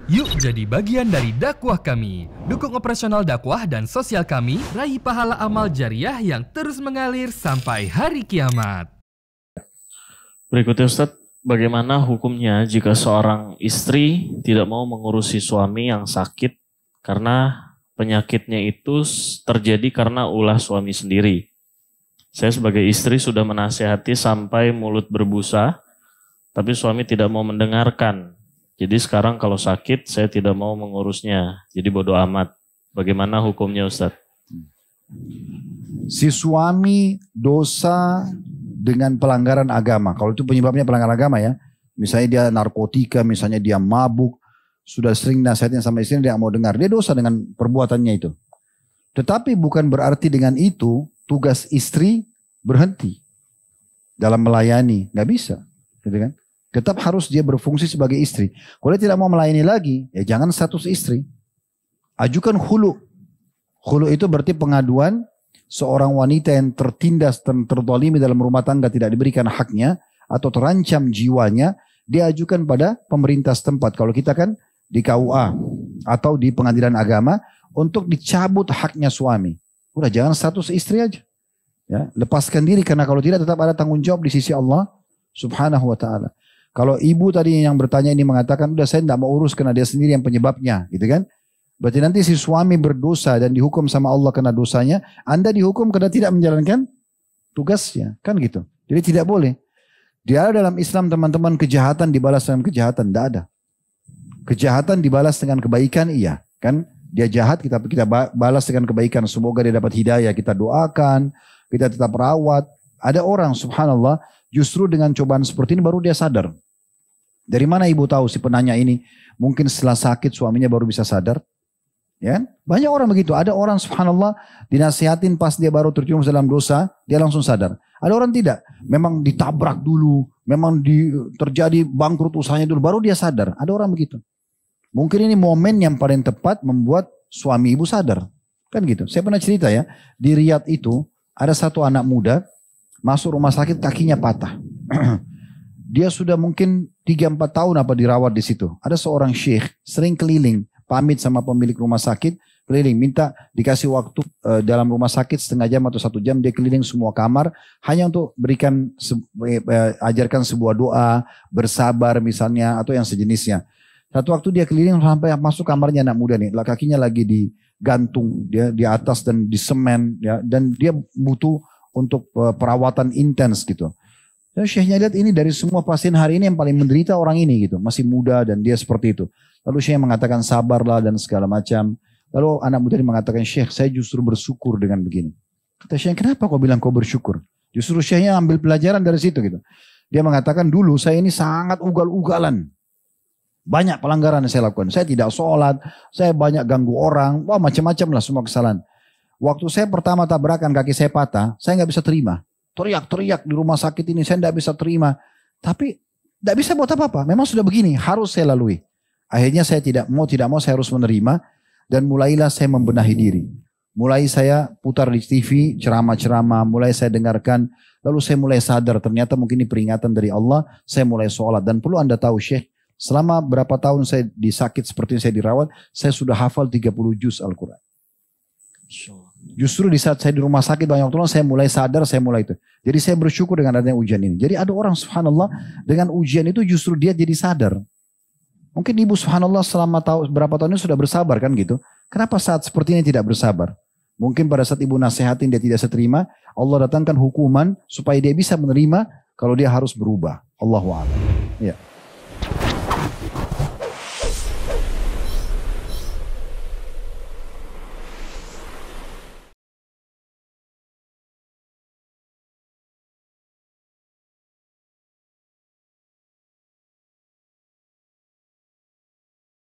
Yuk jadi bagian dari dakwah kami. Dukung operasional dakwah dan sosial kami, raih pahala amal jariah yang terus mengalir sampai hari kiamat. Berikutnya Ustadz, bagaimana hukumnya jika seorang istri tidak mau mengurusi suami yang sakit karena penyakitnya itu terjadi karena ulah suami sendiri? Saya sebagai istri sudah menasihati sampai mulut berbusa, tapi suami tidak mau mendengarkan. Jadi sekarang kalau sakit saya tidak mau mengurusnya. Jadi bodoh amat. Bagaimana hukumnya Ustadz? Si suami dosa dengan pelanggaran agama. Kalau itu penyebabnya pelanggaran agama ya. Misalnya dia narkotika, misalnya dia mabuk. Sudah sering nasihatnya sama istrinya, dia mau dengar. Dia dosa dengan perbuatannya itu. Tetapi bukan berarti dengan itu tugas istri berhenti dalam melayani. Nggak bisa. Gitu kan? Tetap harus dia berfungsi sebagai istri. Kalau dia tidak mau melayani lagi, ya jangan status istri. Ajukan khulu. Khulu itu berarti pengaduan seorang wanita yang tertindas dan terzalimi dalam rumah tangga, tidak diberikan haknya atau terancam jiwanya, dia ajukan pada pemerintah setempat. Kalau kita kan di KUA atau di pengadilan agama untuk dicabut haknya suami. Udah jangan status istri aja. Ya, lepaskan diri karena kalau tidak tetap ada tanggung jawab di sisi Allah Subhanahu wa taala. Kalau ibu tadi yang bertanya ini mengatakan, udah saya tidak mau urus karena dia sendiri yang penyebabnya, gitu kan? Berarti nanti si suami berdosa dan dihukum sama Allah karena dosanya, Anda dihukum karena tidak menjalankan tugasnya, kan gitu. Jadi tidak boleh. Dia ada dalam Islam teman-teman kejahatan dibalas dengan kejahatan, tidak ada. Kejahatan dibalas dengan kebaikan, iya, kan? Dia jahat kita balas dengan kebaikan. Semoga dia dapat hidayah, kita doakan, kita tetap rawat. Ada orang subhanallah justru dengan cobaan seperti ini baru dia sadar. Dari mana ibu tahu si penanya ini? Mungkin setelah sakit suaminya baru bisa sadar. Ya, banyak orang begitu. Ada orang subhanallah dinasihatin pas dia baru terjerumus dalam dosa, dia langsung sadar. Ada orang tidak. Memang ditabrak dulu, memang terjadi bangkrut usahanya dulu, baru dia sadar. Ada orang begitu. Mungkin ini momen yang paling tepat membuat suami ibu sadar. Kan gitu. Saya pernah cerita ya, di Riyadh itu ada satu anak muda masuk rumah sakit kakinya patah. Dia sudah mungkin 3-4 tahun apa dirawat di situ. Ada seorang syekh sering keliling, pamit sama pemilik rumah sakit, keliling minta dikasih waktu dalam rumah sakit setengah jam atau 1 jam, dia keliling semua kamar hanya untuk berikan ajarkan sebuah doa, bersabar misalnya atau yang sejenisnya. Satu waktu dia keliling sampai masuk kamarnya anak muda nih, kakinya lagi digantung dia di atas dan di semen ya, dan dia butuh untuk perawatan intens gitu. Dan syekhnya lihat ini dari semua pasien hari ini yang paling menderita orang ini gitu. Masih muda dan dia seperti itu. Lalu syekhnya mengatakan sabarlah dan segala macam. Lalu anak muda ini mengatakan, Syekh saya justru bersyukur dengan begini. Kata syekhnya, kenapa kau bilang kau bersyukur? Justru syekhnya ambil pelajaran dari situ gitu. Dia mengatakan dulu saya ini sangat ugal-ugalan. Banyak pelanggaran yang saya lakukan. Saya tidak sholat, saya banyak ganggu orang. Wah macam-macam lah semua kesalahan. Waktu saya pertama tabrakan kaki saya patah, saya nggak bisa terima. Teriak-teriak di rumah sakit ini, saya tidak bisa terima. Tapi tidak bisa buat apa-apa. Memang sudah begini, harus saya lalui. Akhirnya saya tidak mau saya harus menerima. Dan mulailah saya membenahi diri. Mulai saya putar di TV, ceramah-ceramah, mulai saya dengarkan. Lalu saya mulai sadar, ternyata mungkin ini peringatan dari Allah. Saya mulai sholat. Dan perlu Anda tahu Syekh, selama berapa tahun saya disakit seperti ini saya dirawat, saya sudah hafal 30 juz Al-Quran. Justru di saat saya di rumah sakit banyak waktu saya mulai sadar, saya mulai itu. Jadi saya bersyukur dengan adanya ujian ini. Jadi ada orang subhanallah dengan ujian itu justru dia jadi sadar. Mungkin ibu subhanallah selama berapa tahun ini sudah bersabar kan gitu. Kenapa saat seperti ini tidak bersabar? Mungkin pada saat ibu nasihatin dia tidak seterima, Allah datangkan hukuman supaya dia bisa menerima kalau dia harus berubah. Allahu a'lam. Ya.